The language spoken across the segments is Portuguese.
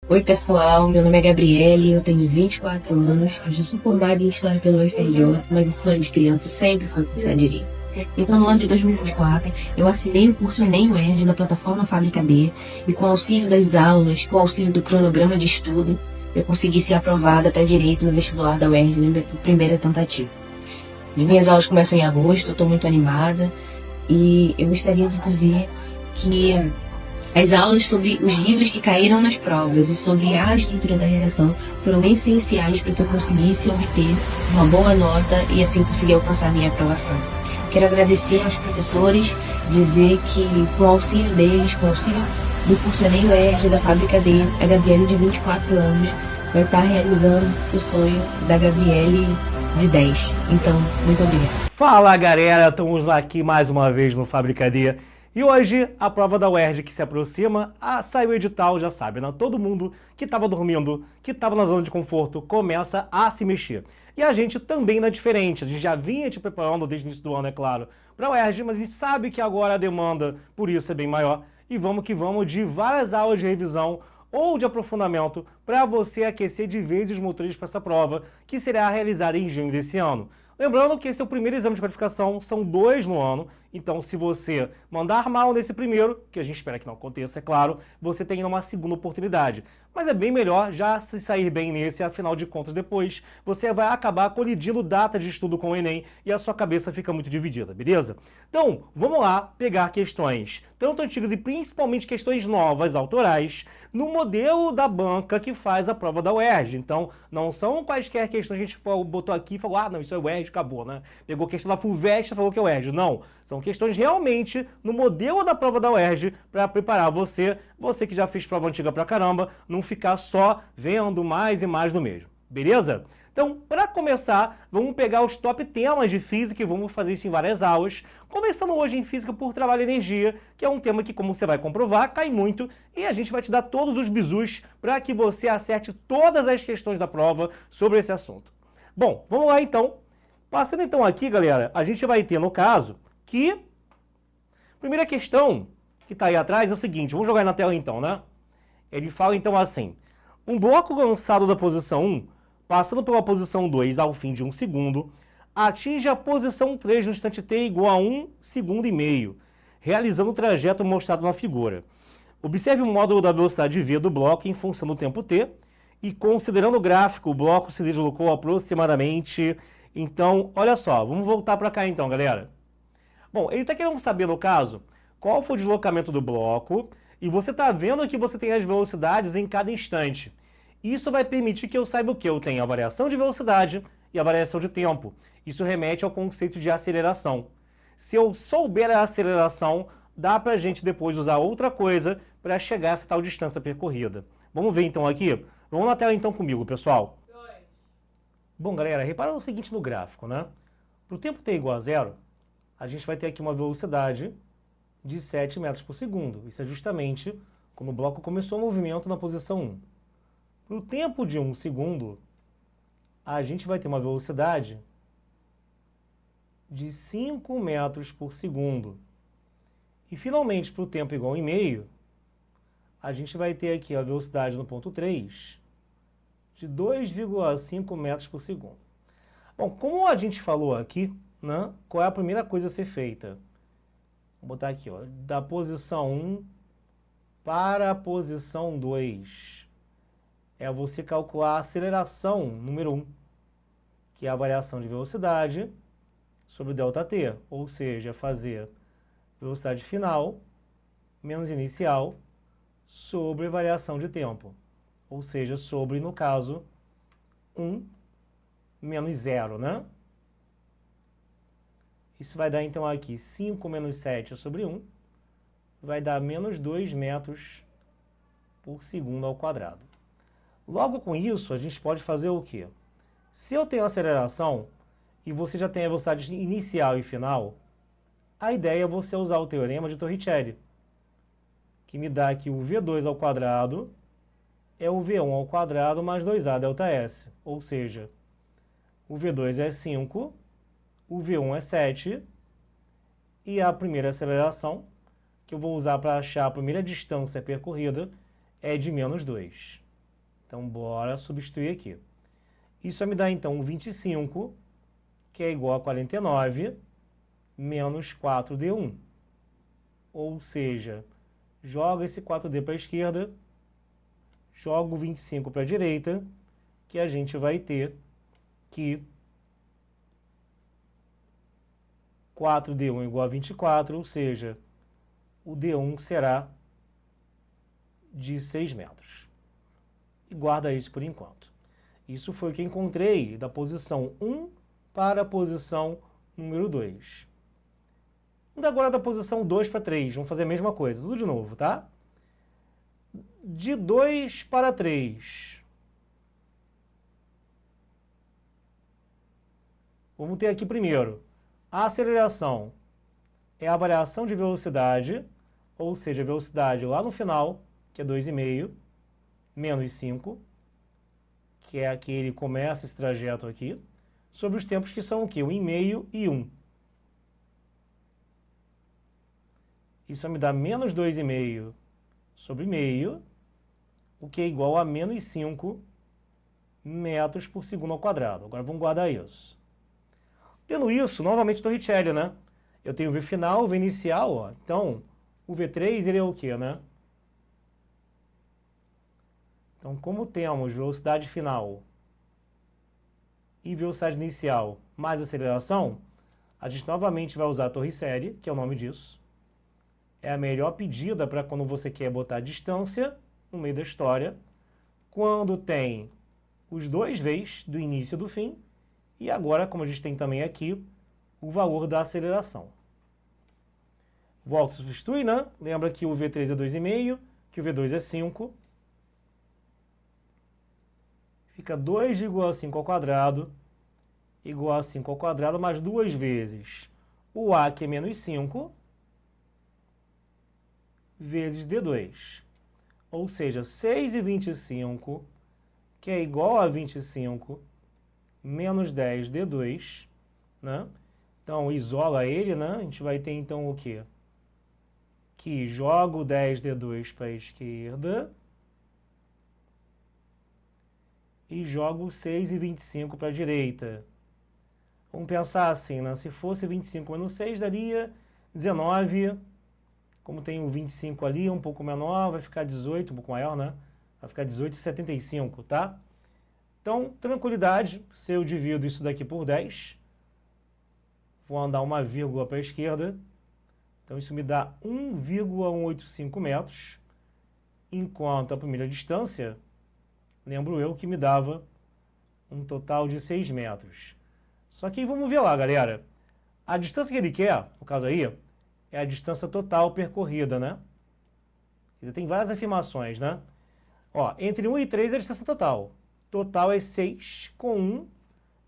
Oi pessoal, meu nome é Gabriele, eu tenho 24 anos, eu já sou formada em História pelo UFRJ, mas o sonho de criança sempre foi cursar Direito. Então no ano de 2024, eu assinei o curso Enem UERJ na plataforma Fábrica D e com o auxílio das aulas, com o auxílio do cronograma de estudo, eu consegui ser aprovada para Direito no vestibular da UERJ na minha primeira tentativa. As minhas aulas começam em agosto, eu estou muito animada e eu gostaria de dizer que as aulas sobre os livros que caíram nas provas e sobre a estrutura da redação foram essenciais para que eu conseguisse obter uma boa nota e assim conseguir alcançar minha aprovação. Quero agradecer aos professores, dizer que com o auxílio deles, com o auxílio do curso Enem UERJ da Fábrica D, a Gabriele de 24 anos vai estar realizando o sonho da Gabriele de 10. Então, muito obrigada. Fala galera, estamos aqui mais uma vez no Fábrica D. E hoje, a prova da UERJ que se aproxima, saiu o edital, já sabe, né? Todo mundo que estava dormindo, que estava na zona de conforto, começa a se mexer. E a gente também não é diferente, a gente já vinha te preparando desde o início do ano, é claro, para a UERJ, mas a gente sabe que agora a demanda por isso é bem maior. E vamos que vamos de várias aulas de revisão ou de aprofundamento para você aquecer de vez os motores para essa prova, que será realizada em junho desse ano. Lembrando que esse é o primeiro exame de qualificação, são 2 no ano, então se você mandar mal nesse primeiro, que a gente espera que não aconteça, é claro, você tem uma segunda oportunidade. Mas é bem melhor já se sair bem nesse, afinal de contas depois você vai acabar colidindo data de estudo com o Enem e a sua cabeça fica muito dividida, beleza? Então, vamos lá pegar questões, tanto antigas e principalmente questões novas, autorais, no modelo da banca que faz a prova da UERJ. Então, não são quaisquer questões que a gente botou aqui e falou, não, isso é UERJ, acabou, né? Pegou a questão da FUVEST e falou que é UERJ. Não, são questões realmente no modelo da prova da UERJ para preparar você que já fez prova antiga pra caramba, não ficar só vendo mais e mais do mesmo, beleza? Então, para começar, vamos pegar os top temas de física e vamos fazer isso em várias aulas. Começando hoje em física por trabalho e energia, que é um tema que, como você vai comprovar, cai muito e a gente vai te dar todos os bizus para que você acerte todas as questões da prova sobre esse assunto. Bom, vamos lá então. Passando então aqui, galera, a gente vai ter no caso que a primeira questão que está aí atrás é o seguinte, vamos jogar na tela então, né? Ele fala então assim, um bloco lançado da posição 1, passando pela posição 2 ao fim de 1 segundo, atinge a posição 3 no instante t igual a 1 segundo e meio, realizando o trajeto mostrado na figura. Observe o módulo da velocidade v do bloco em função do tempo t, e considerando o gráfico, o bloco se deslocou aproximadamente... Então, olha só, vamos voltar para cá então, galera. Bom, ele está querendo saber, no caso, qual foi o deslocamento do bloco, e você está vendo que você tem as velocidades em cada instante. Isso vai permitir que eu saiba o que? Eu tenho a variação de velocidade e a variação de tempo. Isso remete ao conceito de aceleração. Se eu souber a aceleração, dá para a gente depois usar outra coisa para chegar a essa tal distância percorrida. Vamos ver então aqui? Vamos na tela então comigo, pessoal. Bom, galera, repara o seguinte no gráfico, né? Para o tempo t igual a 0, a gente vai ter aqui uma velocidade de 7 metros por segundo. Isso é justamente quando o bloco começou o movimento na posição 1. Para o tempo de 1 segundo, a gente vai ter uma velocidade de 5 metros por segundo. E finalmente, para o tempo igual a 1,5, a gente vai ter aqui a velocidade no ponto 3 de 2,5 metros por segundo. Bom, como a gente falou aqui, né, qual é a primeira coisa a ser feita? Vou botar aqui, ó, da posição 1 para a posição 2. É você calcular a aceleração número 1, que é a variação de velocidade sobre ΔT, ou seja, fazer velocidade final menos inicial sobre variação de tempo, ou seja, sobre, no caso, 1 menos 0, né? Isso vai dar, então, aqui 5 menos 7 sobre 1, vai dar menos 2 metros por segundo ao quadrado. Logo com isso, a gente pode fazer o quê? Se eu tenho aceleração e você já tem a velocidade inicial e final, a ideia é você usar o teorema de Torricelli, que me dá que o V2 ao quadrado é o V1 ao quadrado mais 2A ΔS, ou seja, o V2 é 5, o V1 é 7, e a primeira aceleração, que eu vou usar para achar a primeira distância percorrida, é de menos 2. Então, bora substituir aqui. Isso vai me dar, então, 25, que é igual a 49, menos 4D1. Ou seja, joga esse 4D para a esquerda, joga o 25 para a direita, que a gente vai ter que 4D1 igual a 24, ou seja, o D1 será de 6 metros. E guarda isso por enquanto. Isso foi o que encontrei da posição 1 para a posição número 2. Agora da posição 2 para 3, vamos fazer a mesma coisa, tudo de novo, tá? De 2 para 3. Vamos ter aqui primeiro, a aceleração é a variação de velocidade, ou seja, a velocidade lá no final, que é 2,5, menos 5, que é aqui ele começa esse trajeto aqui, sobre os tempos que são o quê? 1,5 e 1. Isso vai me dar menos 2,5 sobre meio, o que é igual a menos 5 metros por segundo ao quadrado. Agora vamos guardar isso. Tendo isso, novamente Torricelli, né? Eu tenho o V final, o V inicial, ó. Então, o V3 ele é o quê, né? Então, como temos velocidade final e velocidade inicial mais aceleração, a gente novamente vai usar a Torricelli, que é o nome disso. É a melhor pedida para quando você quer botar distância no meio da história, quando tem os dois V's do início e do fim, e agora, como a gente tem também aqui, o valor da aceleração. Volta a substituir, né? Lembra que o V3 é 2,5, que o V2 é 5. Fica 2,5 ao quadrado, igual a 5 ao quadrado, mais duas vezes o A, que é menos 5, vezes D2. Ou seja, 6,25, que é igual a 25, menos 10 D2, né? Então, isola ele, né? A gente vai ter, então, o quê? Que joga o 10 D2 para a esquerda e joga o 6,25 para a direita. Vamos pensar assim, né? Se fosse 25 menos 6, daria 19. Como tem o 25 ali, um pouco menor, vai ficar 18, um pouco maior, né? Vai ficar 18,75, tá? Então, tranquilidade, se eu divido isso daqui por 10, vou andar uma vírgula para a esquerda, então isso me dá 1,185 metros, enquanto a primeira distância, lembro eu que me dava um total de 6 metros. Só que vamos ver lá, galera. A distância que ele quer, no caso aí, é a distância total percorrida, né? Tem várias afirmações, né? Ó, entre 1 e 3 é a distância total. Total é 6 com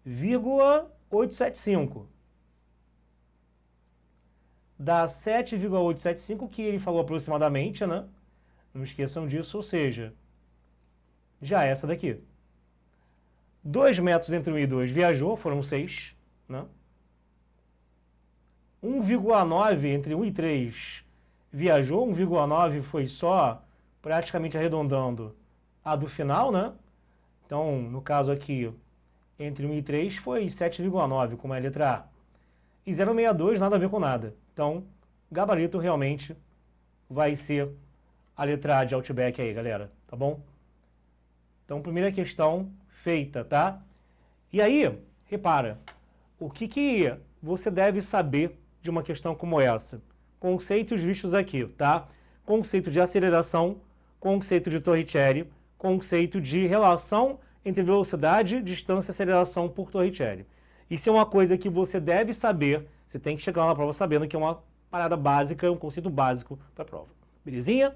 1,875. Dá 7,875, que ele falou aproximadamente, né? Não esqueçam disso, ou seja, já essa daqui. 2 metros entre 1 e 2 viajou, foram 6, né? 1,9 entre 1 e 3 viajou, 1,9 foi só, praticamente arredondando, a do final, né? Então, no caso aqui, entre 1 e 3 foi 7,9, como é a letra A. E 0,62 nada a ver com nada. Então, gabarito realmente vai ser a letra A de Outback aí, galera, tá bom? Então, primeira questão feita, tá? E aí, repara, o que você deve saber de uma questão como essa? Conceitos vistos aqui, tá? Conceito de aceleração, conceito de Torricelli, conceito de relação entre velocidade, distância e aceleração por Torricelli. Isso é uma coisa que você deve saber, você tem que chegar na prova sabendo que é uma parada básica, um conceito básico para a prova. Belezinha?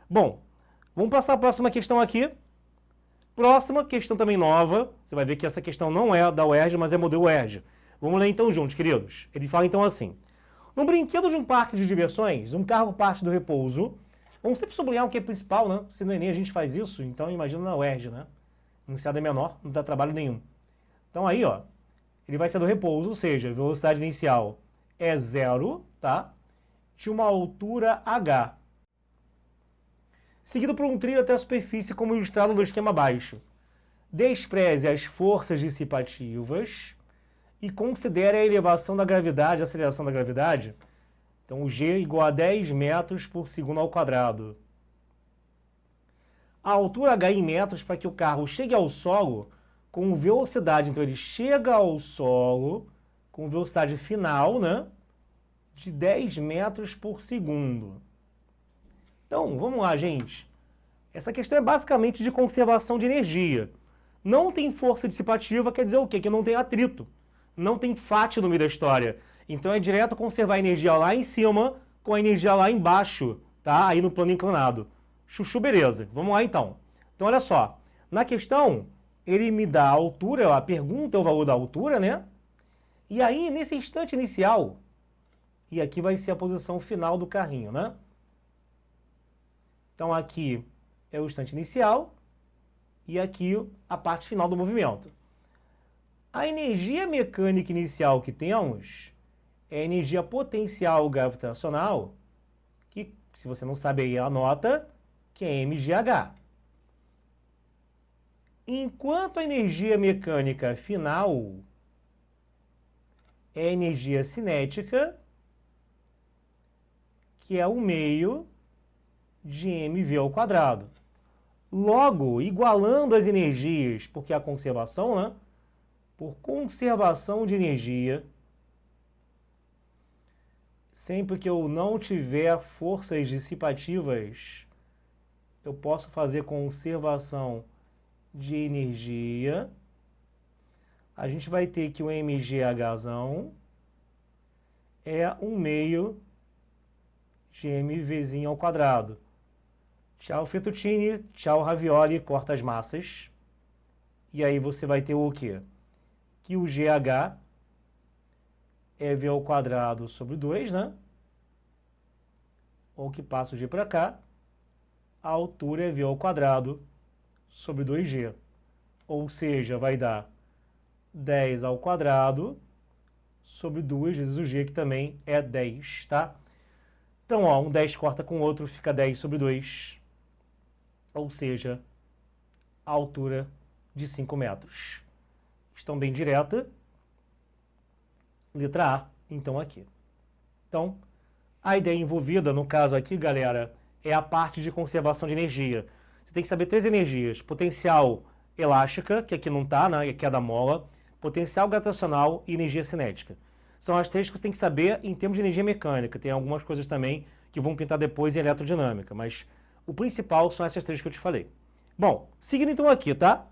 Bom, vamos passar a próxima questão aqui. Próxima questão também nova, você vai ver que essa questão não é da UERJ, mas é modelo UERJ. Vamos ler então juntos, queridos. Ele fala então assim: no brinquedo de um parque de diversões, um carro parte do repouso. Vamos sempre sublinhar o que é principal, né? Se no Enem a gente faz isso, então imagina na UERJ, né? Enunciado é menor, não dá trabalho nenhum. Então aí, ó, ele vai ser do repouso, ou seja, a velocidade inicial é 0, tá? De uma altura h. seguido por um trilho até a superfície, como ilustrado no esquema abaixo. Despreze as forças dissipativas e considere a elevação da gravidade, a aceleração da gravidade. Então, o G igual a 10 metros por segundo ao quadrado. A altura H em metros para que o carro chegue ao solo com velocidade. Então, ele chega ao solo com velocidade final, né, de 10 metros por segundo. Então, vamos lá, gente. Essa questão é basicamente de conservação de energia. Não tem força dissipativa, quer dizer o quê? Que não tem atrito. Não tem FAT no meio da história. Então é direto conservar a energia lá em cima com a energia lá embaixo, tá? Aí no plano inclinado. Chuchu, beleza. Vamos lá então. Então olha só. Na questão, ele me dá a altura, a pergunta é o valor da altura, né? E aí, nesse instante inicial, e aqui vai ser a posição final do carrinho, né? Então aqui é o instante inicial e aqui a parte final do movimento. A energia mecânica inicial que temos é a energia potencial gravitacional, que, se você não sabe aí, anota, que é mgh. Enquanto a energia mecânica final é a energia cinética, que é o meio de mv ao quadrado. Logo, igualando as energias, porque a conservação, né? Por conservação de energia, sempre que eu não tiver forças dissipativas, eu posso fazer conservação de energia. A gente vai ter que o mgh é um meio de mvzinho ao quadrado. Tchau, fettuccine, tchau, ravioli, corta as massas. E aí você vai ter o quê? Que o GH é V ao quadrado sobre 2, né? Ou que passa o G para cá. A altura é V ao quadrado sobre 2G. Ou seja, vai dar 10 ao quadrado sobre 2 vezes o G, que também é 10, tá? Então, ó, um 10 corta com o outro, fica 10 sobre 2. Ou seja, a altura de 5 metros. Estão bem direta. Letra A, então aqui. Então, a ideia envolvida, no caso aqui, galera, é a parte de conservação de energia. Você tem que saber 3 energias. Potencial elástica, que aqui não está, né? Que é da mola. Potencial gravitacional e energia cinética. São as 3 que você tem que saber em termos de energia mecânica. Tem algumas coisas também que vão pintar depois em eletrodinâmica, mas o principal são essas 3 que eu te falei. Bom, seguindo então aqui, tá?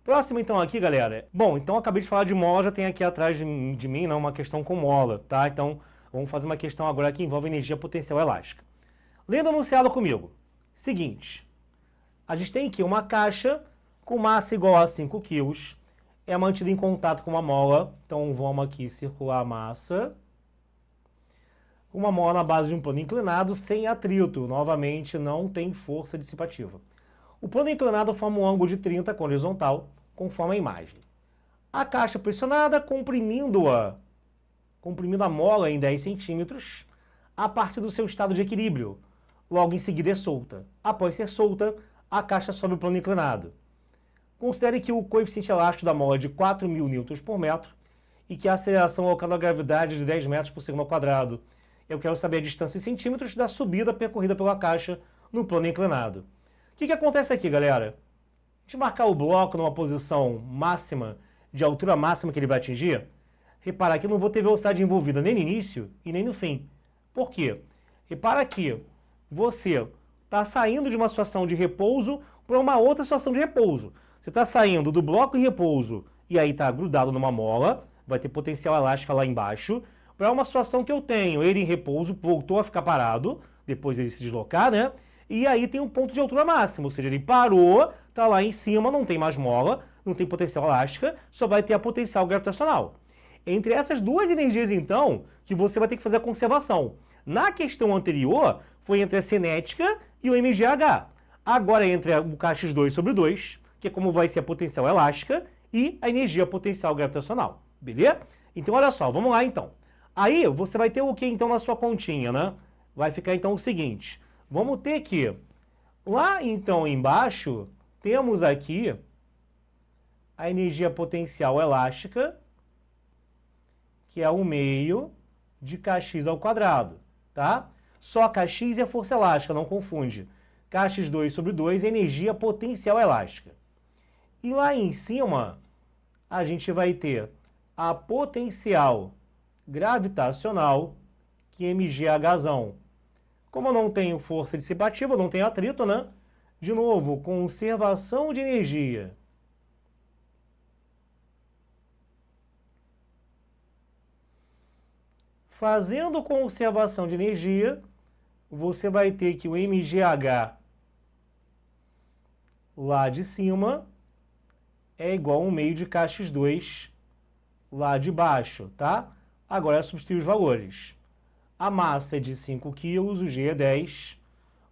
Próximo então aqui, galera. Bom, então eu acabei de falar de mola, já tem aqui atrás de mim, né, uma questão com mola, tá? Então, vamos fazer uma questão agora que envolve energia potencial elástica. Lendo anunciado comigo. Seguinte, a gente tem aqui uma caixa com massa igual a 5 kg, é mantida em contato com uma mola, então vamos aqui circular a massa. Uma mola na base de um plano inclinado sem atrito, novamente não tem força dissipativa. O plano inclinado forma um ângulo de 30 com horizontal, conforme a imagem. A caixa pressionada, comprimindo a mola em 10 centímetros, a partir do seu estado de equilíbrio. Logo em seguida é solta. Após ser solta, a caixa sobe o plano inclinado. Considere que o coeficiente elástico da mola é de 4.000 newtons por metro e que a aceleração local da gravidade é de 10 metros por segundo ao quadrado. Eu quero saber a distância em centímetros da subida percorrida pela caixa no plano inclinado. O que acontece aqui, galera? A gente marcar o bloco numa posição máxima, de altura máxima que ele vai atingir, repara que eu não vou ter velocidade envolvida nem no início e nem no fim. Por quê? Repara que você está saindo de uma situação de repouso para uma outra situação de repouso. Você está saindo do bloco em repouso e aí está grudado numa mola, vai ter potencial elástica lá embaixo, para uma situação que eu tenho ele em repouso, voltou a ficar parado, depois ele se deslocar, né? E aí tem um ponto de altura máxima, ou seja, ele parou, está lá em cima, não tem mais mola, não tem potencial elástica, só vai ter a potencial gravitacional. Entre essas duas energias, então, que você vai ter que fazer a conservação. Na questão anterior, foi entre a cinética e o mgh. Agora é entre o kx2 sobre 2, que é como vai ser a potencial elástica, e a energia potencial gravitacional. Beleza? Então, olha só, vamos lá, então. Aí, você vai ter o que, então, na sua continha, né? Vai ficar, então, o seguinte. Vamos ter que Lá, então, embaixo, temos aqui a energia potencial elástica, que é 1/2 de kx ao quadrado, tá? Só kx é força elástica, não confunde. kx2/2 é energia potencial elástica. E lá em cima, a gente vai ter a potencial gravitacional, que é mgh. Como eu não tenho força dissipativa, não tenho atrito, né? De novo, conservação de energia. Fazendo conservação de energia, você vai ter que o mgh lá de cima é igual a 1/2 de kx2 lá de baixo, tá? Agora é substituir os valores. A massa é de 5 kg, o G é 10,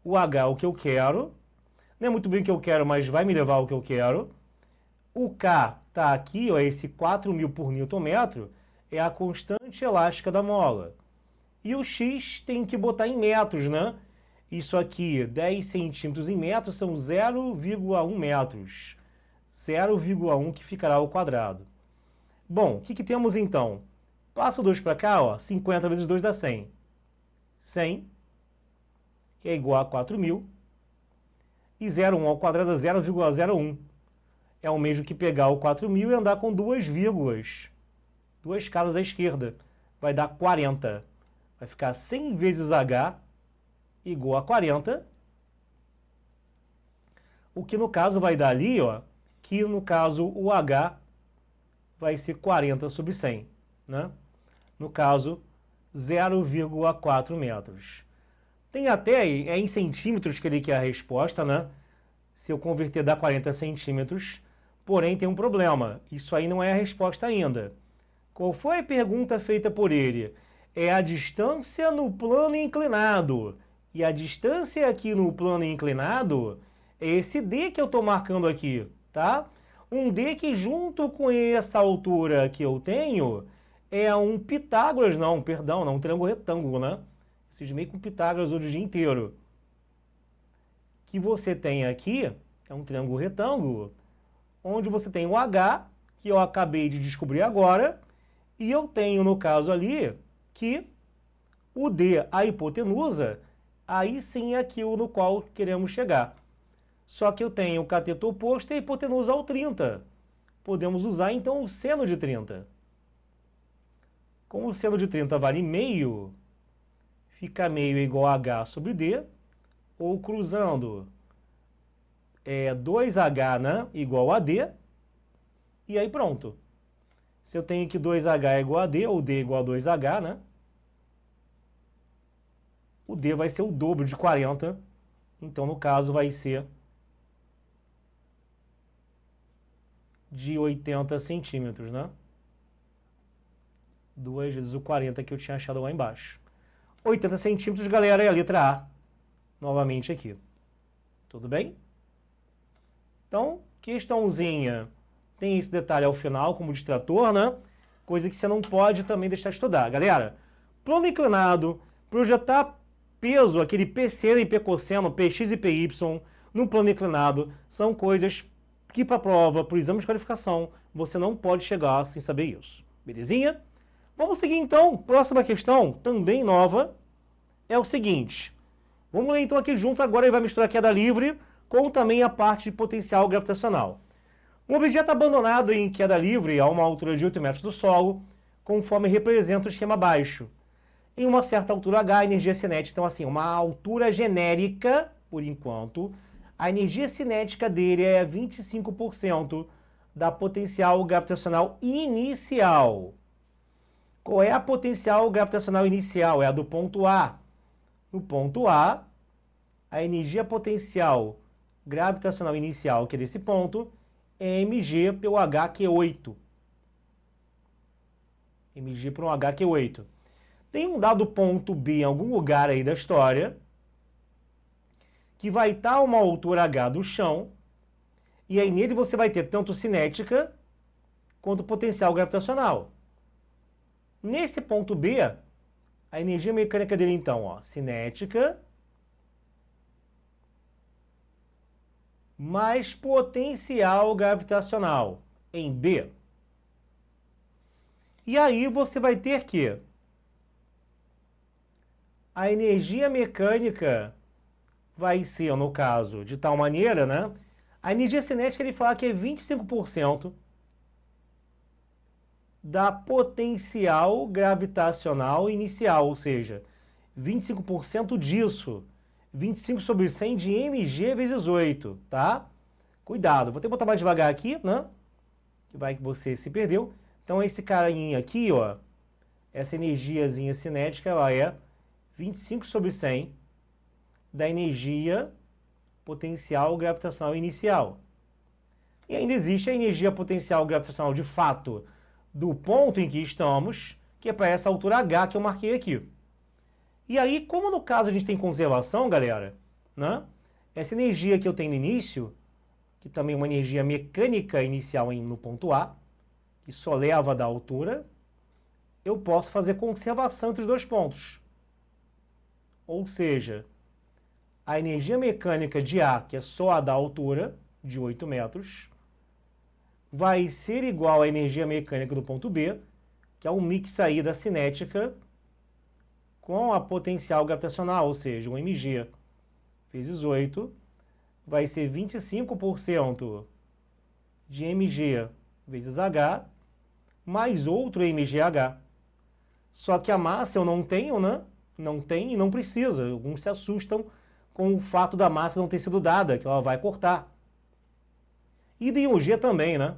o H é o que eu quero. Não é muito bem o que eu quero, mas vai me levar ao que eu quero. O K está aqui, ó, esse 4.000 por Nm, é a constante elástica da mola. E o X tem que botar em metros, né? Isso aqui, 10 centímetros em metros, são 0,1 metros. 0,1 que ficará ao quadrado. Bom, o que temos então? Passa o 2 para cá, ó, 50 vezes 2 dá 100. 100, que é igual a 4.000. E 0,1 ao quadrado é 0,01. É o mesmo que pegar o 4.000 e andar com duas vírgulas. Duas casas à esquerda. Vai dar 40. Vai ficar 100 vezes H igual a 40. O que no caso vai dar ali, ó, que no caso o H vai ser 40 sobre 100, né? No caso, 0,4 metros. Tem até, é em centímetros que ele quer a resposta, né? Se eu converter dá 40 centímetros, porém tem um problema. Isso aí não é a resposta ainda. Qual foi a pergunta feita por ele? É a distância no plano inclinado. E a distância aqui no plano inclinado é esse D que eu estou marcando aqui, tá? Um D que junto com essa altura que eu tenho é um Pitágoras, não, perdão, não, um triângulo retângulo, né? Cismei com Pitágoras hoje o dia inteiro. Que você tem aqui é um triângulo retângulo, onde você tem o H, que eu acabei de descobrir agora, e eu tenho, no caso ali, que o D, a hipotenusa, aí sim é aquilo no qual queremos chegar. Só que eu tenho o cateto oposto e a hipotenusa ao 30. Podemos usar, então, o seno de 30. Como o seno de 30 vale meio, fica meio igual a H sobre D, ou cruzando 2H, né, igual a D, e aí pronto. Se eu tenho que 2H é igual a D, ou D igual a 2H, né, o D vai ser o dobro de 40, então no caso vai ser de 80 centímetros, né? 2 vezes o 40 que eu tinha achado lá embaixo. 80 centímetros, galera, é a letra A. Novamente aqui. Tudo bem? Então, questãozinha. Tem esse detalhe ao final, como distrator, né? Coisa que você não pode também deixar de estudar. Galera, plano inclinado, projetar peso, aquele PC e Pcosseno, Px e Py, no plano inclinado, são coisas que para a prova, para o exame de qualificação, você não pode chegar sem saber isso. Belezinha? Vamos seguir então. Próxima questão, também nova, é o seguinte. Vamos ler então aqui juntos agora e vai misturar a queda livre com também a parte de potencial gravitacional. Um objeto abandonado em queda livre a uma altura de 8 metros do solo, conforme representa o esquema abaixo. Em uma certa altura H, a energia cinética, então assim, uma altura genérica, por enquanto, a energia cinética dele é 25% da potencial gravitacional inicial. Qual é a potencial gravitacional inicial? É a do ponto A. No ponto A, a energia potencial gravitacional inicial, que é desse ponto, é mg pelo H, que é 8. mg por um H, que é 8. Tem um dado ponto B em algum lugar aí da história, que vai estar uma altura H do chão, e aí nele você vai ter tanto cinética quanto potencial gravitacional. Nesse ponto B, a energia mecânica dele então, ó, cinética mais potencial gravitacional em B. E aí você vai ter que a energia mecânica vai ser, no caso, de tal maneira, né? A energia cinética ele fala que é 25% da potencial gravitacional inicial, ou seja, 25% disso, 25 sobre 100 de mg vezes 8, tá? Cuidado, vou ter que botar mais devagar aqui, né? Que vai que você se perdeu. Então esse carinha aqui, ó, essa energiazinha cinética, ela é 25 sobre 100 da energia potencial gravitacional inicial. E ainda existe a energia potencial gravitacional de fato do ponto em que estamos, que é para essa altura H que eu marquei aqui. E aí, como no caso a gente tem conservação, galera, né? Essa energia que eu tenho no início, que também é uma energia mecânica inicial no ponto A, que só leva da altura, eu posso fazer conservação entre os dois pontos. Ou seja, a energia mecânica de A, que é só a da altura, de 8 metros, vai ser igual à energia mecânica do ponto B, que é o mix aí da cinética com a potencial gravitacional, ou seja, um mg vezes 8, vai ser 25% de mg vezes h, mais outro mgh. Só que a massa eu não tenho, né? Não tem e não precisa. Alguns se assustam com o fato da massa não ter sido dada, que ela vai cortar. E o G também, né?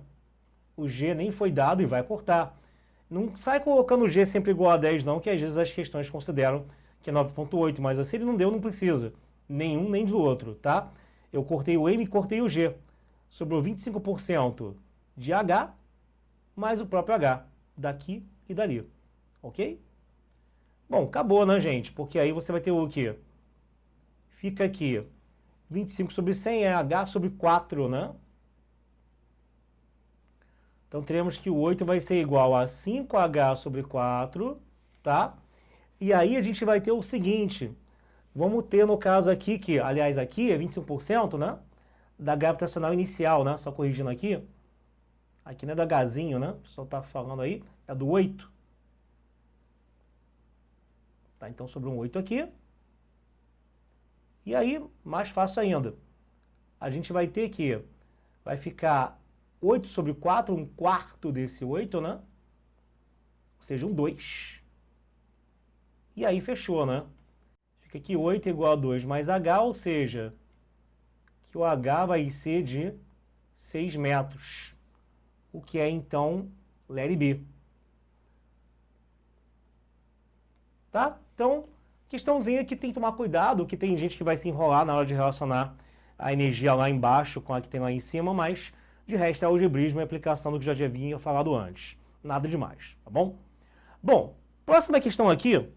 O G nem foi dado e vai cortar. Não sai colocando o G sempre igual a 10 não, que às vezes as questões consideram que é 9.8, mas assim ele não deu, não precisa. Nenhum nem do outro, tá? Eu cortei o M e cortei o G. Sobrou 25% de H, mais o próprio H, daqui e dali. Ok? Bom, acabou, né, gente? Porque aí você vai ter o quê? Fica aqui, 25 sobre 100 é H sobre 4, né? Então, teremos que o 8 vai ser igual a 5H sobre 4, tá? E aí a gente vai ter o seguinte, vamos ter no caso aqui, que aliás aqui é 25%, né? Da gravitacional inicial, né? Só corrigindo aqui. Aqui não é da Hzinho, né? O pessoal tá falando aí, é do 8. Tá, então sobrou um 8 aqui. E aí, mais fácil ainda. A gente vai ter que, vai ficar 8 sobre 4, um quarto desse 8, né? Ou seja, um 2. E aí fechou, né? Fica aqui 8 igual a 2 mais H, ou seja, que o H vai ser de 6 metros. O que é, então, let it be. Tá? Então, questãozinha que tem que tomar cuidado, que tem gente que vai se enrolar na hora de relacionar a energia lá embaixo com a que tem lá em cima, mas de resto é algebrismo e aplicação do que já havia falado antes. Nada demais, tá bom? Bom, próxima questão aqui.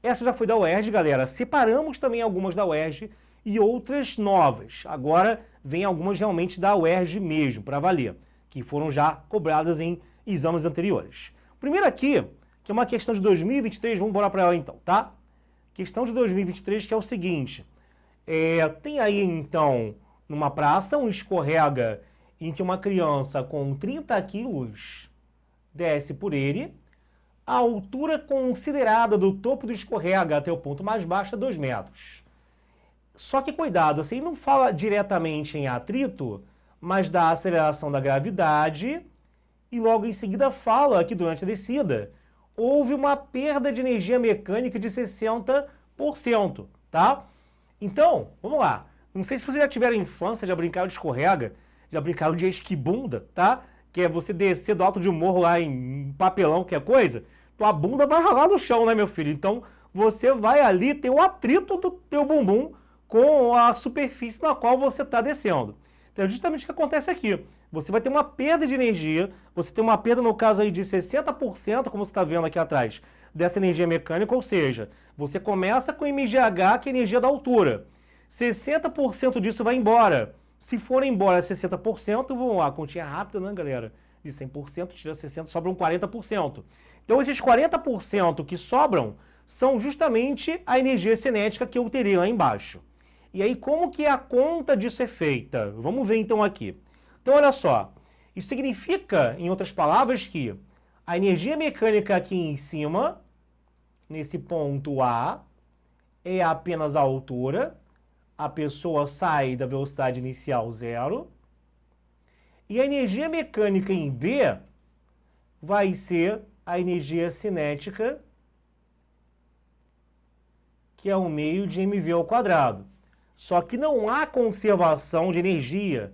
Essa já foi da UERJ, galera. Separamos também algumas da UERJ e outras novas. Agora vem algumas realmente da UERJ mesmo, para valer, que foram já cobradas em exames anteriores. Primeiro aqui, que é uma questão de 2023, vamos embora para ela então, tá? Questão de 2023 que é o seguinte. Tem aí então, numa praça, um escorrega em que uma criança com 30 quilos desce por ele. A altura considerada do topo do escorrega até o ponto mais baixo é 2 metros. Só que cuidado, assim, não fala diretamente em atrito, mas da aceleração da gravidade, e logo em seguida fala que durante a descida houve uma perda de energia mecânica de 60%, tá? Então, vamos lá. Não sei se vocês já tiveram infância, já brincaram de escorrega, já brincaram de esquibunda, tá? Que é você descer do alto de um morro lá em papelão, que é coisa, tua bunda vai ralar no chão, né, meu filho? Então, você vai ali ter o atrito do teu bumbum com a superfície na qual você está descendo. Então, é justamente o que acontece aqui. Você vai ter uma perda de energia, você tem uma perda, no caso aí, de 60%, como você está vendo aqui atrás, dessa energia mecânica, ou seja, você começa com mgh, que é a energia da altura. 60% disso vai embora. Se for embora 60%, vamos lá, continha rápida, né, galera? De 100%, tira 60%, sobram 40%. Então, esses 40% que sobram são justamente a energia cinética que eu teria lá embaixo. E aí, como que a conta disso é feita? Vamos ver então aqui. Então, olha só. Isso significa, em outras palavras, que a energia mecânica aqui em cima, nesse ponto A, é apenas a altura. A pessoa sai da velocidade inicial zero. E a energia mecânica em B vai ser a energia cinética, que é 1/2 de mv ao quadrado. Só que não há conservação de energia.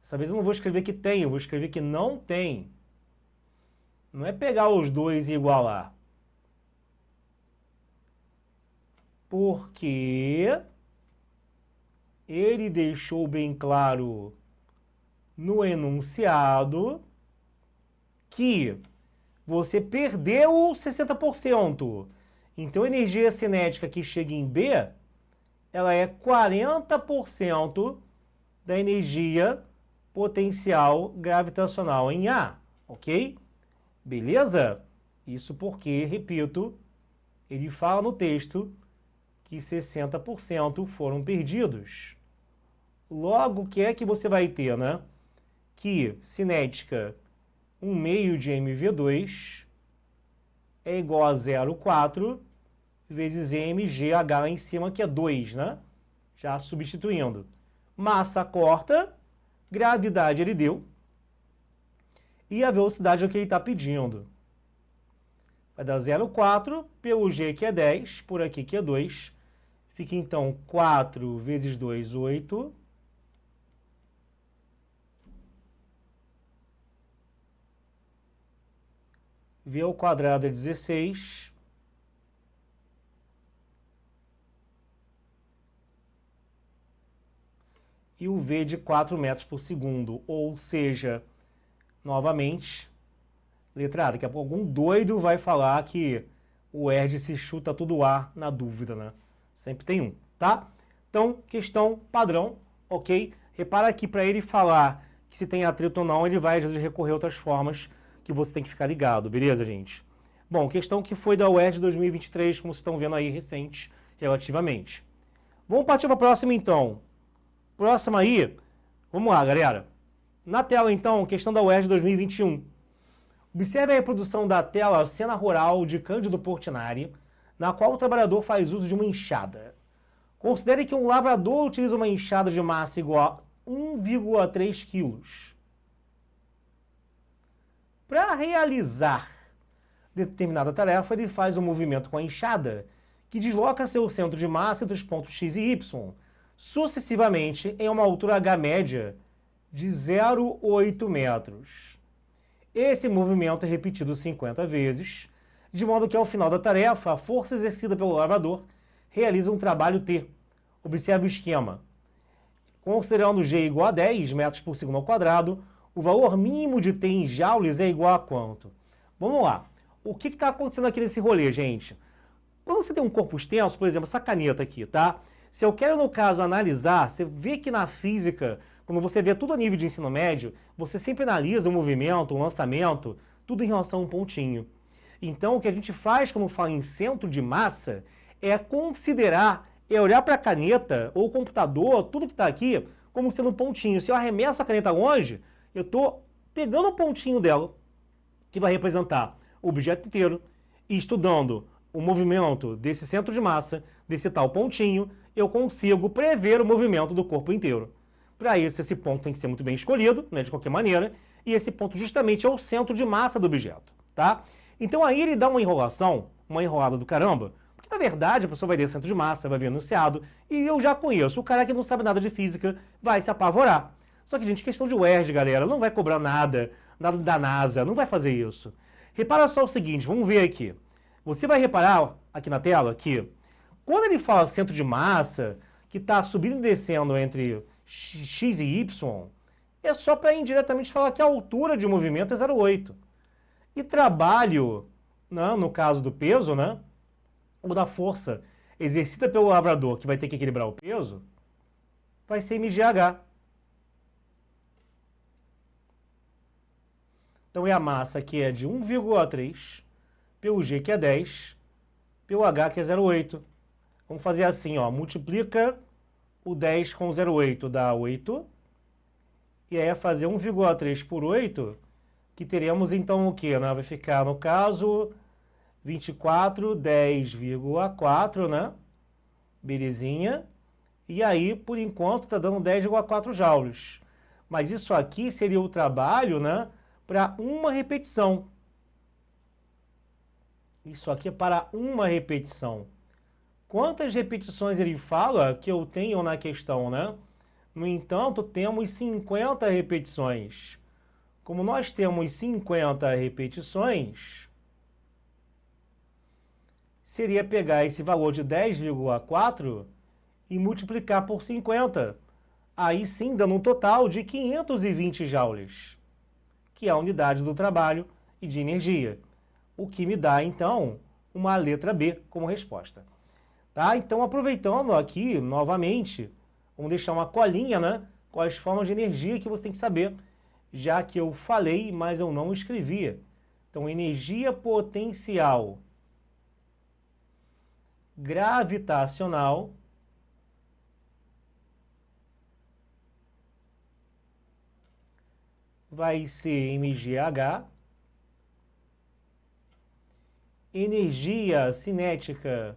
Dessa vez eu não vou escrever que tem, eu vou escrever que não tem. Não é pegar os dois e igualar. Porque ele deixou bem claro no enunciado que você perdeu 60%. Então, a energia cinética que chega em B, ela é 40% da energia potencial gravitacional em A, ok? Beleza? Isso porque, repito, ele fala no texto que 60% foram perdidos. Logo, o que é que você vai ter, né? Que cinética 1/2 de mv2 é igual a 0,4 vezes mgh lá em cima, que é 2, né? Já substituindo. Massa corta, gravidade ele deu, e a velocidade é o que ele está pedindo. Vai dar 0,4 pelo g, que é 10, por aqui, que é 2. Fica, então, 4 vezes 2, 8. V ao quadrado é 16. E o V de 4 metros por segundo. Ou seja, novamente, letra A. Daqui a pouco algum doido vai falar que o ERG se chuta tudo A na dúvida, né? Sempre tem um, tá? Então, questão padrão, ok? Repara que para ele falar que se tem atrito ou não, ele vai, às vezes, recorrer a outras formas que você tem que ficar ligado, beleza, gente? Bom, questão que foi da UERJ 2023, como vocês estão vendo aí, recente, relativamente. Vamos partir para a próxima, então. Próxima aí, vamos lá, galera. Na tela, então, questão da UERJ 2021. Observe a reprodução da tela Cena Rural de Cândido Portinari, na qual o trabalhador faz uso de uma enxada. Considere que um lavrador utiliza uma enxada de massa igual a 1,3 kg. Para realizar determinada tarefa, ele faz um movimento com a enxada, que desloca seu centro de massa entre os pontos X e Y, sucessivamente em uma altura H média de 0,8 metros. Esse movimento é repetido 50 vezes, de modo que ao final da tarefa, a força exercida pelo lavrador realiza um trabalho T. Observe o esquema. Considerando G igual a 10 metros por segundo ao quadrado, o valor mínimo de T em joules é igual a quanto? Vamos lá. O que está acontecendo aqui nesse rolê, gente? Quando você tem um corpo extenso, por exemplo, essa caneta aqui, tá? Se eu quero, no caso, analisar, você vê que na física, quando você vê tudo a nível de ensino médio, você sempre analisa o movimento, o lançamento, tudo em relação a um pontinho. Então, o que a gente faz quando fala em centro de massa é considerar, é olhar para a caneta ou o computador, tudo que está aqui, como sendo um pontinho. Se eu arremesso a caneta longe, eu estou pegando o pontinho dela, que vai representar o objeto inteiro, e estudando o movimento desse centro de massa, desse tal pontinho, eu consigo prever o movimento do corpo inteiro. Para isso, esse ponto tem que ser muito bem escolhido, né, de qualquer maneira, e esse ponto justamente é o centro de massa do objeto, tá? Então aí ele dá uma enrolação, uma enrolada do caramba, porque na verdade a pessoa vai ver centro de massa, vai ver enunciado, e eu já conheço, o cara que não sabe nada de física vai se apavorar. Só que, gente, questão de UERJ, galera, não vai cobrar nada da NASA, não vai fazer isso. Repara só o seguinte, vamos ver aqui. Você vai reparar aqui na tela que quando ele fala centro de massa, que está subindo e descendo entre X e Y, é só para indiretamente falar que a altura de movimento é 0,8. E trabalho, né, no caso do peso, né, ou da força exercida pelo lavrador, que vai ter que equilibrar o peso, vai ser mgh. Então é a massa que é de 1,3, pelo G que é 10, pelo H que é 0,8. Vamos fazer assim, ó, multiplica o 10,08 dá 8. E aí, fazer 1,3 por 8, que teremos então o quê? Né? Vai ficar, no caso, 24, 10,4, né? Belezinha. E aí, por enquanto, está dando 10,4 joules. Mas isso aqui seria o trabalho, né, para uma repetição. Isso aqui é para uma repetição. Quantas repetições ele fala que eu tenho na questão, né? No entanto, temos 50 repetições. Como nós temos 50 repetições, seria pegar esse valor de 10,4 e multiplicar por 50. Aí sim, dando um total de 520 joules, que é a unidade do trabalho e de energia. O que me dá, então, uma letra B como resposta. Tá? Então, aproveitando aqui, novamente, vamos deixar uma colinha, né? Quais formas de energia que você tem que saber, já que eu falei, mas eu não escrevia. Então, energia potencial gravitacional vai ser mgh. Energia cinética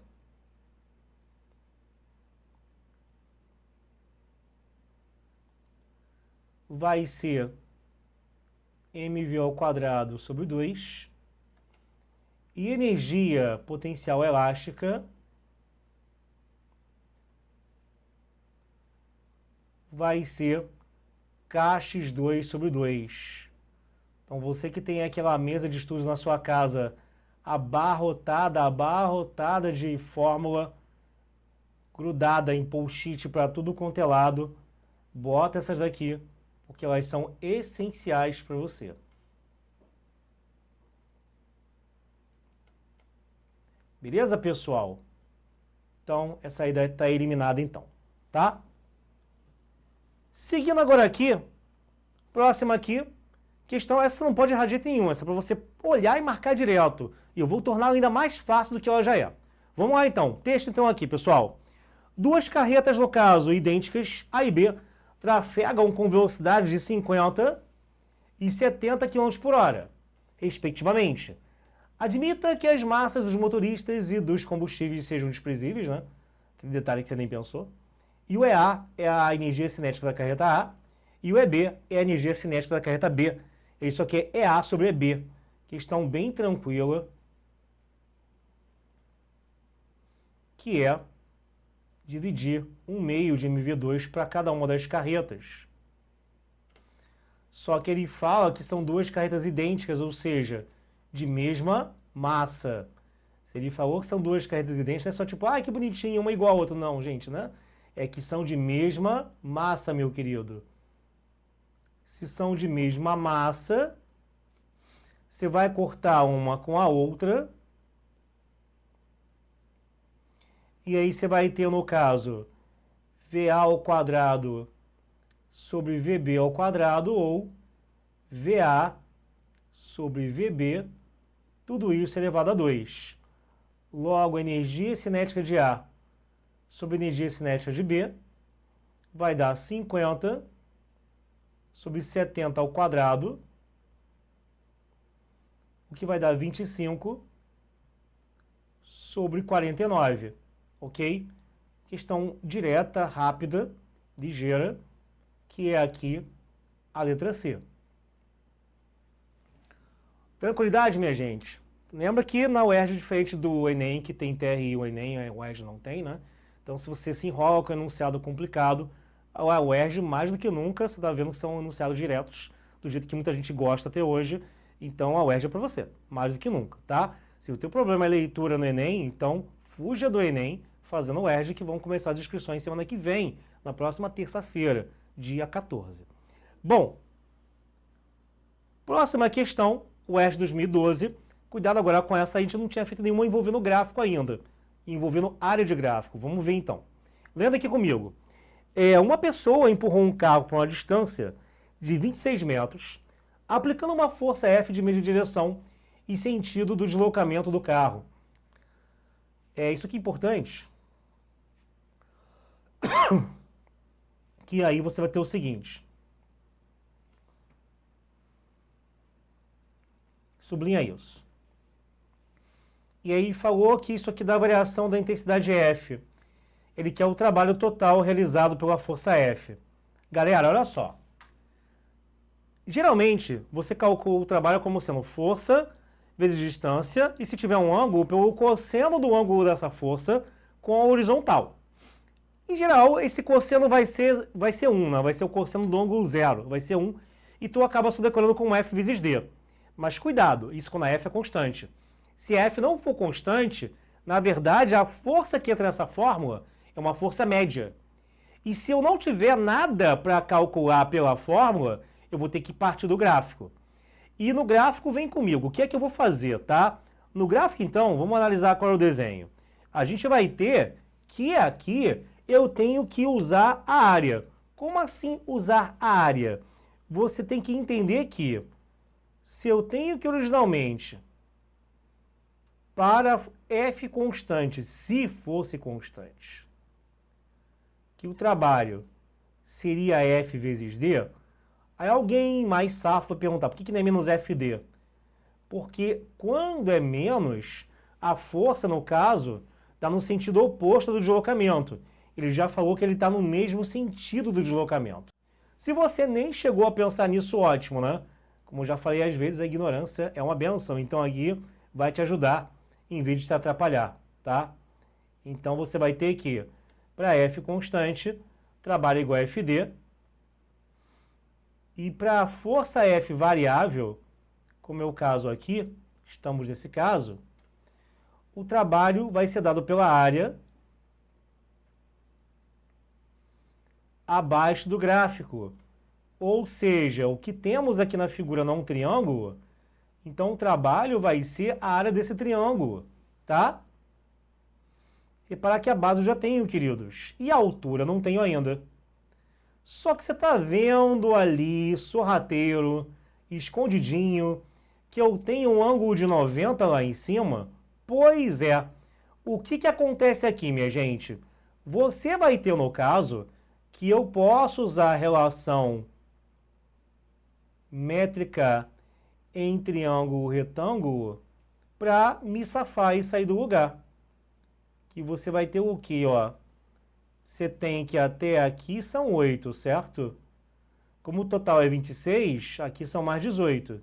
vai ser mv ao quadrado sobre 2. E energia potencial elástica vai ser kx2 sobre 2. Então, você que tem aquela mesa de estudos na sua casa abarrotada de fórmula, grudada em post-it para tudo quanto é lado, bota essas daqui, porque elas são essenciais para você. Beleza, pessoal? Então, essa ideia está eliminada então, tá? Seguindo agora aqui, próxima aqui, questão essa não pode errar de jeito nenhum, essa é para você olhar e marcar direto. E eu vou torná-la ainda mais fácil do que ela já é. Vamos lá então, texto então aqui, pessoal. Duas carretas, no caso, idênticas, A e B, trafegam com velocidade de 50 e 70 km por hora, respectivamente. Admita que as massas dos motoristas e dos combustíveis sejam desprezíveis, né? Aquele detalhe que você nem pensou. E o EA é a energia cinética da carreta A, e o EB é a energia cinética da carreta B. Isso aqui é EA sobre EB. Questão bem tranquila, que é dividir 1/2 de mv2 para cada uma das carretas. Só que ele fala que são duas carretas idênticas, ou seja, de mesma massa. Se ele falou que são duas carretas idênticas, não é só tipo, ah, que bonitinho, uma igual a outra. Não, gente, né? É que são de mesma massa, meu querido. Se são de mesma massa, você vai cortar uma com a outra. E aí você vai ter, no caso, VA ao quadrado sobre VB ao quadrado, ou VA sobre VB, tudo isso elevado a 2. Logo, a energia cinética de A sobre a energia cinética de B vai dar 50 sobre 70 ao quadrado, o que vai dar 25 sobre 49, ok? Questão direta, rápida, ligeira, que é aqui a letra C. Tranquilidade, minha gente? Lembra que na UERJ, diferente do Enem, que tem TRI, o Enem, a UERJ não tem, né? Então, se você se enrola com enunciado complicado, a UERJ, mais do que nunca, você está vendo que são enunciados diretos, do jeito que muita gente gosta até hoje. Então, a UERJ é para você, mais do que nunca, tá? Se o teu problema é leitura no Enem, então fuja do Enem fazendo UERJ, que vão começar as inscrições semana que vem, na próxima terça-feira, dia 14. Bom, próxima questão, UERJ 2012. Cuidado agora com essa, a gente não tinha feito nenhuma envolvendo gráfico ainda, envolvendo área de gráfico. Vamos ver então. Lendo aqui comigo. Uma pessoa empurrou um carro para uma distância de 26 metros, aplicando uma força F de mesma direção e sentido do deslocamento do carro. Isso aqui é importante. que aí você vai ter o seguinte. Sublinha isso. E aí falou que isso aqui dá a variação da intensidade F. Ele quer o trabalho total realizado pela força F. Galera, olha só. Geralmente, você calcula o trabalho como sendo força vezes distância, e se tiver um ângulo, pelo cosseno do ângulo dessa força com a horizontal. Em geral, esse cosseno vai ser 1, né? Vai ser o cosseno do ângulo 0, vai ser 1, e tu acaba se decorando com F vezes D. Mas cuidado, isso quando a F é constante. Se a F não for constante, na verdade, a força que entra nessa fórmula é uma força média. E se eu não tiver nada para calcular pela fórmula, eu vou ter que partir do gráfico. E no gráfico, vem comigo, o que é que eu vou fazer, tá? No gráfico, então, vamos analisar qual é o desenho. A gente vai ter que aqui eu tenho que usar a área. Como assim usar a área? Você tem que entender que se eu tenho que originalmente, para F constante, se fosse constante, que o trabalho seria F vezes D, aí alguém mais safo vai perguntar, por que não é menos FD? Porque quando é menos, a força, no caso, está no sentido oposto do deslocamento. Ele já falou que ele está no mesmo sentido do deslocamento. Se você nem chegou a pensar nisso, ótimo, né? Como eu já falei, às vezes a ignorância é uma benção. Então aqui vai te ajudar em vez de te atrapalhar, tá? Então você vai ter que, para F constante, trabalho igual a FD. E para a força F variável, como é o caso aqui, estamos nesse caso, o trabalho vai ser dado pela área abaixo do gráfico. Ou seja, o que temos aqui na figura não é um triângulo, então o trabalho vai ser a área desse triângulo, tá? Reparar que a base eu já tenho, queridos, e a altura não tenho ainda. Só que você está vendo ali, sorrateiro, escondidinho, que eu tenho um ângulo de 90 lá em cima? Pois é. O que acontece aqui, minha gente? Você vai ter, no caso, que eu posso usar a relação métrica em triângulo retângulo para me safar e sair do lugar. Que você vai ter o quê, ó? Você tem que até aqui são 8, certo? Como o total é 26, aqui são mais 18.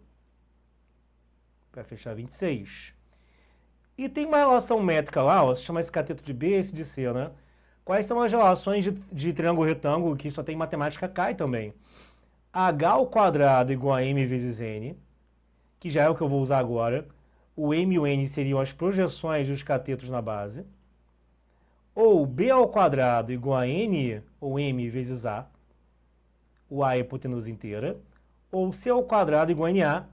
Para fechar 26. E tem uma relação métrica lá, ó, se chama esse cateto de B e esse de C, né? Quais são as relações de triângulo retângulo, que só tem matemática CAI também? H ao quadrado igual a M vezes N, que já é o que eu vou usar agora. O M e o N seriam as projeções dos catetos na base. Ou B ao quadrado igual a N ou M vezes A. O A é hipotenusa inteira. Ou C ao quadrado igual a NA.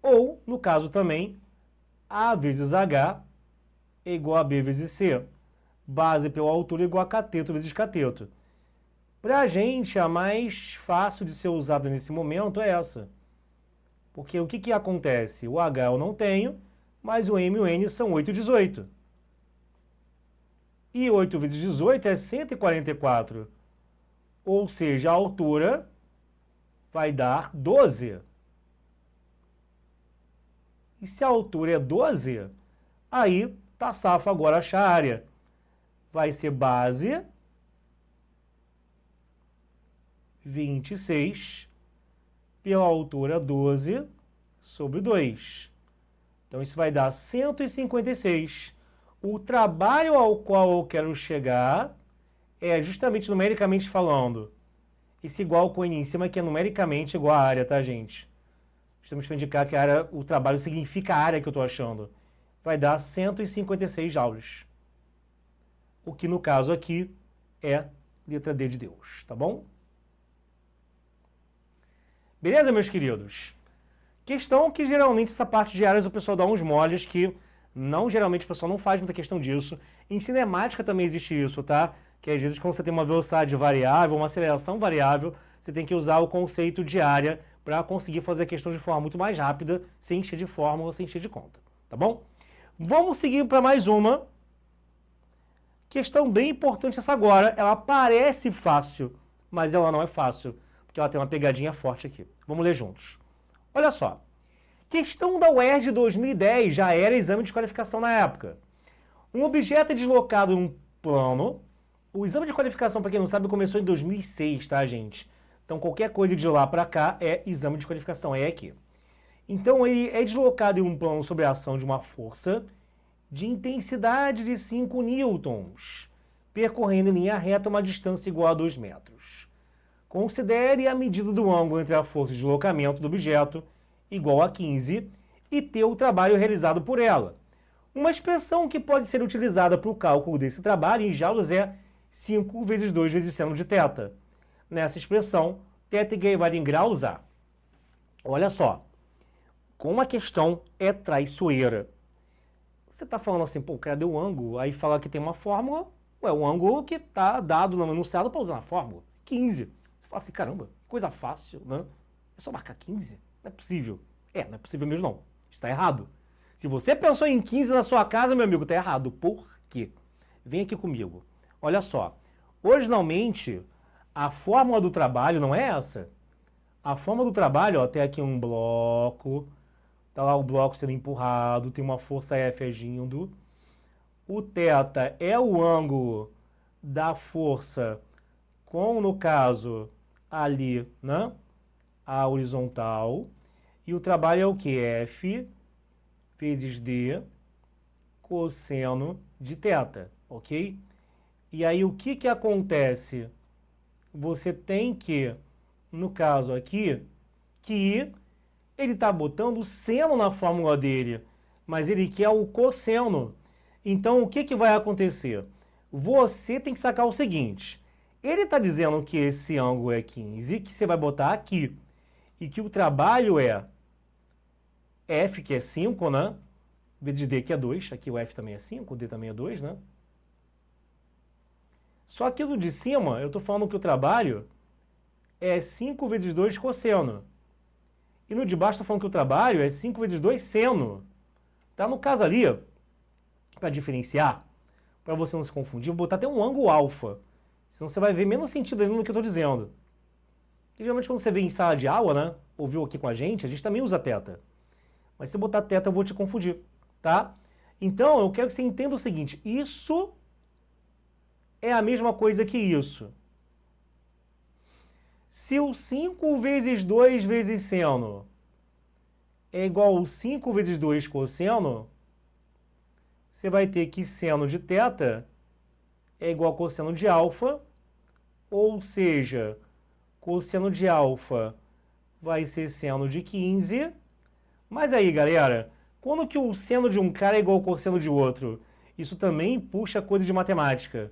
Ou, no caso também, A vezes H é igual a B vezes C. Base pela altura igual a cateto vezes cateto. Para a gente, a mais fácil de ser usada nesse momento é essa. Porque o que acontece? O H eu não tenho, mas o M e o N são 8 e 18. E 8 vezes 18 é 144. Ou seja, a altura vai dar 12. E se a altura é 12, aí tá safo agora achar a área. Vai ser base 26 pela altura 12 sobre 2. Então isso vai dar 156. O trabalho ao qual eu quero chegar é justamente numericamente falando. Esse igual com N em cima, que é numericamente igual à área, tá, gente? Justamente para indicar que a área, o trabalho significa a área que eu estou achando. Vai dar 156 joules. O que no caso aqui é letra D de Deus, tá bom? Beleza, meus queridos? Questão que geralmente essa parte de áreas o pessoal dá uns moles que não, geralmente o pessoal não faz muita questão disso. Em cinemática também existe isso, tá? Que às vezes quando você tem uma velocidade variável, uma aceleração variável, você tem que usar o conceito de área para conseguir fazer a questão de forma muito mais rápida, sem encher de fórmula, sem encher de conta, tá bom? Vamos seguir para mais uma. Questão bem importante essa agora, ela parece fácil, mas ela não é fácil, porque ela tem uma pegadinha forte aqui. Vamos ler juntos. Olha só. Questão da UERJ 2010, já era exame de qualificação na época. Um objeto é deslocado em um plano. O exame de qualificação, para quem não sabe, começou em 2006, tá, gente? Então, qualquer coisa de lá para cá é exame de qualificação, é aqui. Então, ele é deslocado em um plano sob a ação de uma força de intensidade de 5 newtons, percorrendo em linha reta uma distância igual a 2 metros. Considere a medida do ângulo entre a força de deslocamento do objeto, igual a 15, e ter o trabalho realizado por ela. Uma expressão que pode ser utilizada para o cálculo desse trabalho em joules é 5 vezes 2 vezes seno de θ. Nessa expressão, θ equivale em graus a. Olha só, como a questão é traiçoeira. Você está falando assim, pô, cadê o ângulo? Aí fala que tem uma fórmula, o ângulo que está dado no enunciado para usar na fórmula, 15. Você fala assim, caramba, coisa fácil, né? É só marcar 15? Não é possível. Não é possível mesmo não. Está errado. Se você pensou em 15 na sua casa, meu amigo, está errado. Por quê? Vem aqui comigo. Olha só. Originalmente, a fórmula do trabalho não é essa. A fórmula do trabalho, ó, tem aqui um bloco. Tá lá o bloco sendo empurrado. Tem uma força F agindo. O θ é o ângulo da força com, no caso, ali, né? A horizontal. E o trabalho é o que? F vezes D cosseno de θ, ok? E aí o que acontece? Você tem que, no caso aqui, que ele está botando o seno na fórmula dele, mas ele quer o cosseno. Então o que vai acontecer? Você tem que sacar o seguinte, ele está dizendo que esse ângulo é 15, que você vai botar aqui, e que o trabalho é F, que é 5, né? Vezes D, que é 2. Aqui o F também é 5, o D também é 2, né? Só que do de cima, eu estou falando que o trabalho é 5 vezes 2 cosseno. E no de baixo, estou falando que o trabalho é 5 vezes 2 seno. Tá? No caso ali, para diferenciar, para você não se confundir, vou botar até um ângulo alfa. Senão você vai ver menos sentido ali no que eu estou dizendo. E, geralmente quando você vê em sala de aula, né? Ouviu aqui com a gente também usa θ. Mas se botar θ, eu vou te confundir, tá? Então, eu quero que você entenda o seguinte, isso é a mesma coisa que isso. Se o 5 vezes 2 vezes seno é igual ao 5 vezes 2 cosseno, você vai ter que seno de θ é igual a cosseno de alfa, ou seja, cosseno de alfa vai ser seno de 15. Mas aí, galera, quando que o seno de um cara é igual ao cosseno de outro? Isso também puxa coisa de matemática.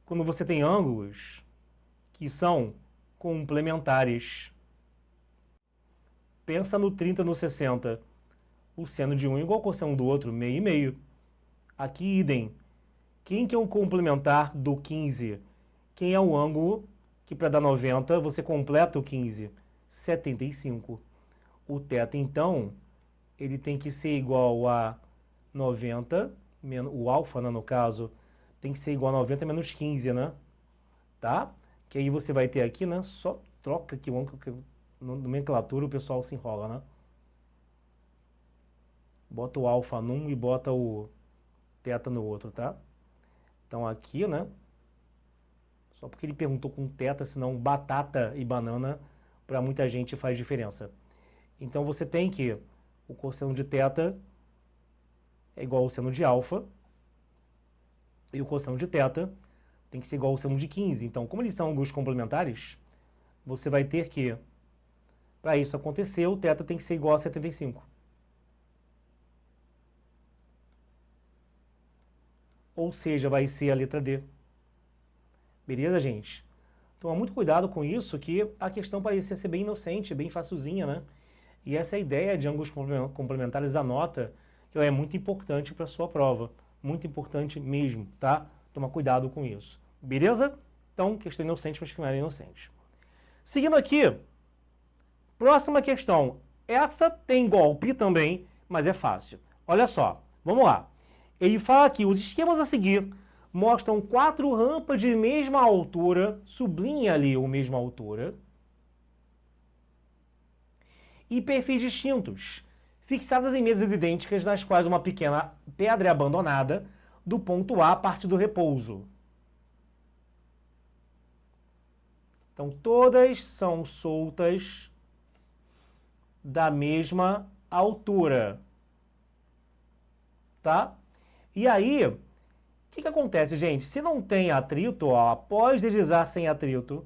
Quando você tem ângulos que são complementares. Pensa no 30 no 60. O seno de um é igual ao cosseno do outro, meio e meio. Aqui, idem. Quem que é o complementar do 15? Quem é o ângulo que para dar 90 você completa o 15? 75. O θ, então, ele tem que ser igual a 90, o alfa, né, no caso, tem que ser igual a 90 menos 15, né? Tá? Que aí você vai ter aqui, né? Só troca aqui o ângulo, que no nomenclatura o pessoal se enrola, né? Bota o alfa num e bota o θ no outro, tá? Então aqui, né? Só porque ele perguntou com θ, senão batata e banana, para muita gente faz diferença. Então você tem que o cosseno de θ é igual ao seno de alfa, e o cosseno de θ tem que ser igual ao seno de 15. Então, como eles são ângulos complementares, você vai ter que, para isso acontecer, o θ tem que ser igual a 75. Ou seja, vai ser a letra D. Beleza, gente? Toma muito cuidado com isso, que a questão parecia ser bem inocente, bem facilzinha, né? E essa é a ideia de ângulos complementares, anota, que ela é muito importante para a sua prova. Muito importante mesmo, tá? Toma cuidado com isso. Beleza? Então, questão inocente, mas que não era inocente. Seguindo aqui, próxima questão. Essa tem golpe também, mas é fácil. Olha só, vamos lá. Ele fala aqui, os esquemas a seguir mostram 4 rampas de mesma altura, sublinha ali o mesma altura, e perfis distintos, fixadas em mesas idênticas nas quais uma pequena pedra é abandonada do ponto A a partir do repouso. Então, todas são soltas da mesma altura, tá? E aí, o que acontece, gente? Se não tem atrito, ó, após deslizar sem atrito,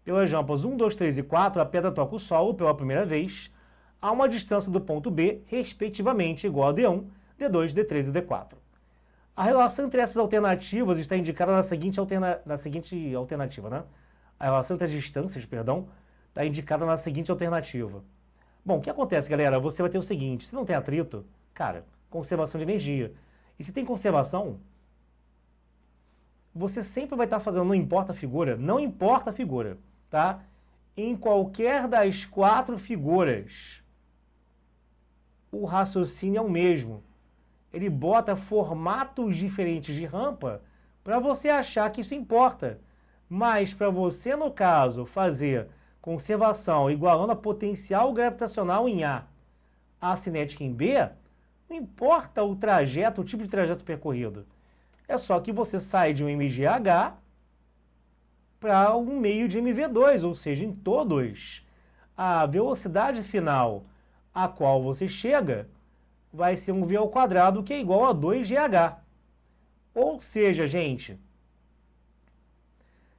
pelas rampas 1, 2, 3 e 4, a pedra toca o solo pela primeira vez a uma distância do ponto B, respectivamente, igual a D1, D2, D3 e D4. A relação entre essas alternativas está indicada na seguinte alternativa, né? A relação entre as distâncias, perdão, está indicada na seguinte alternativa. Bom, o que acontece, galera? Você vai ter o seguinte, se não tem atrito, cara, conservação de energia. E se tem conservação, você sempre vai estar fazendo, não importa a figura, tá? Em qualquer das 4 figuras, o raciocínio é o mesmo. Ele bota formatos diferentes de rampa para você achar que isso importa. Mas para você, no caso, fazer conservação igualando a potencial gravitacional em A, a cinética em B, não importa o trajeto, o tipo de trajeto percorrido. É só que você sai de um MGH para um meio de MV2, ou seja, em todos, a velocidade final a qual você chega vai ser um v ao quadrado, que é igual a 2gh. Ou seja, gente,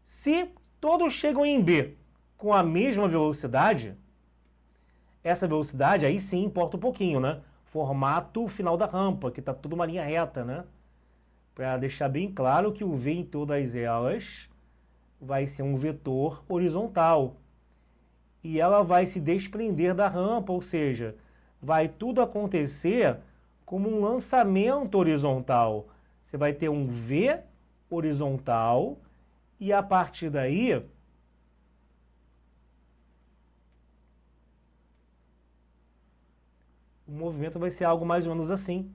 se todos chegam em B com a mesma velocidade, essa velocidade aí sim importa um pouquinho, né? Formato final da rampa, que está tudo uma linha reta, né? Para deixar bem claro que o v em todas elas vai ser um vetor horizontal. E ela vai se desprender da rampa, ou seja, vai tudo acontecer como um lançamento horizontal. Você vai ter um v horizontal e a partir daí o movimento vai ser algo mais ou menos assim.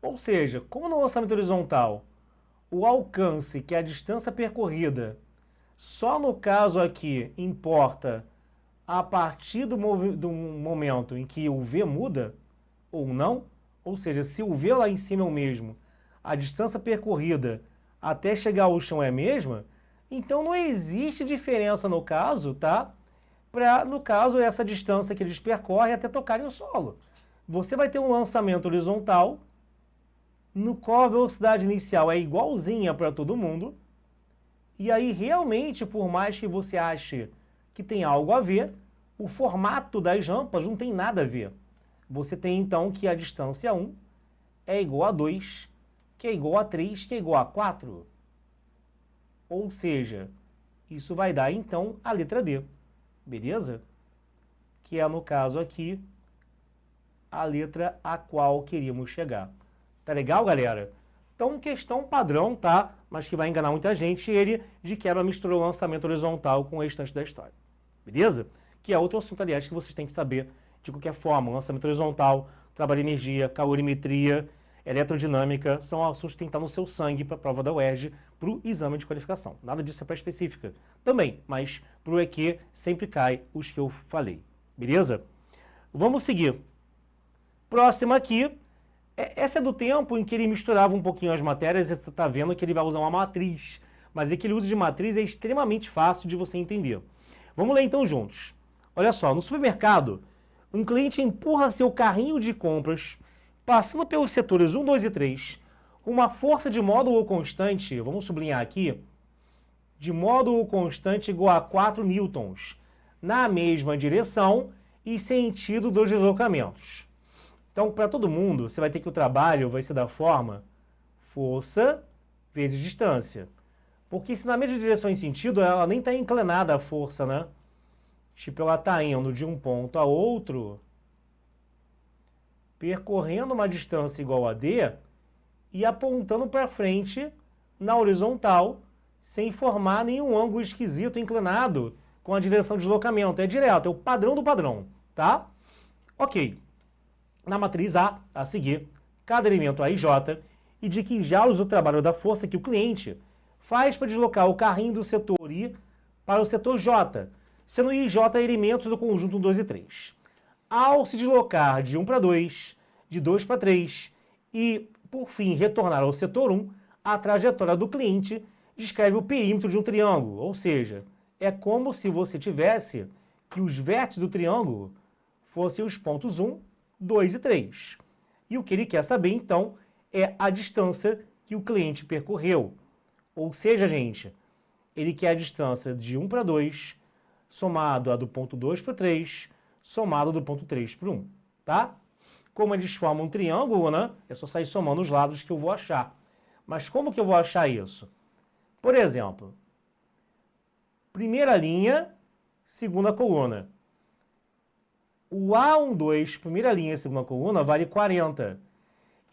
Ou seja, como no lançamento horizontal, o alcance, que é a distância percorrida, só no caso aqui importa a partir do momento em que o v muda ou não, ou seja, se o v lá em cima é o mesmo, a distância percorrida até chegar ao chão é a mesma, então não existe diferença no caso, tá? No caso, essa distância que eles percorrem até tocarem o solo. Você vai ter um lançamento horizontal, no qual a velocidade inicial é igualzinha para todo mundo, e aí realmente, por mais que você ache que tem algo a ver, o formato das rampas não tem nada a ver. Você tem então que a distância 1 é igual a 2, que é igual a 3, que é igual a 4. Ou seja, isso vai dar então a letra D, beleza? Que é, no caso aqui, a letra a qual queríamos chegar. Tá legal, galera? Então, questão padrão, tá? Mas que vai enganar muita gente, ele de quebra misturou o lançamento horizontal com o restante da história. Beleza? Que é outro assunto, aliás, que vocês têm que saber de qualquer forma. Lançamento horizontal, trabalho de energia, calorimetria, eletrodinâmica, são assuntos que tem que estar no seu sangue para a prova da UERJ, para o exame de qualificação. Nada disso é para específica também, mas para o EQ sempre cai os que eu falei. Beleza? Vamos seguir. Próxima aqui. Essa é do tempo em que ele misturava um pouquinho as matérias, e você está vendo que ele vai usar uma matriz. Mas aquele uso de matriz é extremamente fácil de você entender. Vamos ler então juntos. Olha só, no supermercado, um cliente empurra seu carrinho de compras, passando pelos setores 1, 2 e 3, com uma força de módulo constante, vamos sublinhar aqui, de módulo constante igual a 4 newtons, na mesma direção e sentido dos deslocamentos. Então, para todo mundo, você vai ter que o trabalho vai ser da forma força vezes distância. Porque se na mesma direção e sentido, ela nem está inclinada a força, né? Tipo, ela está indo de um ponto a outro, percorrendo uma distância igual a D e apontando para frente na horizontal, sem formar nenhum ângulo esquisito inclinado com a direção de deslocamento. É direto, é o padrão do padrão, tá? Ok. na matriz a seguir, cada elemento A e J, e de que jalos o trabalho da força que o cliente faz para deslocar o carrinho do setor I para o setor J, sendo I e J elementos do conjunto 2 e 3. Ao se deslocar de 1 para 2, de 2 para 3 e, por fim, retornar ao setor 1, a trajetória do cliente descreve o perímetro de um triângulo, ou seja, é como se você tivesse que os vértices do triângulo fossem os pontos 1, 2 e 3. E o que ele quer saber, então, é a distância que o cliente percorreu. Ou seja, gente, ele quer a distância de 1 para 2, somado a do ponto 2 para 3, somado do ponto 3 para 1, tá? Como eles formam um triângulo, né? É só sair somando os lados que eu vou achar. Mas como que eu vou achar isso? Por exemplo, primeira linha, segunda coluna. O A12, primeira linha, segunda coluna, vale 40.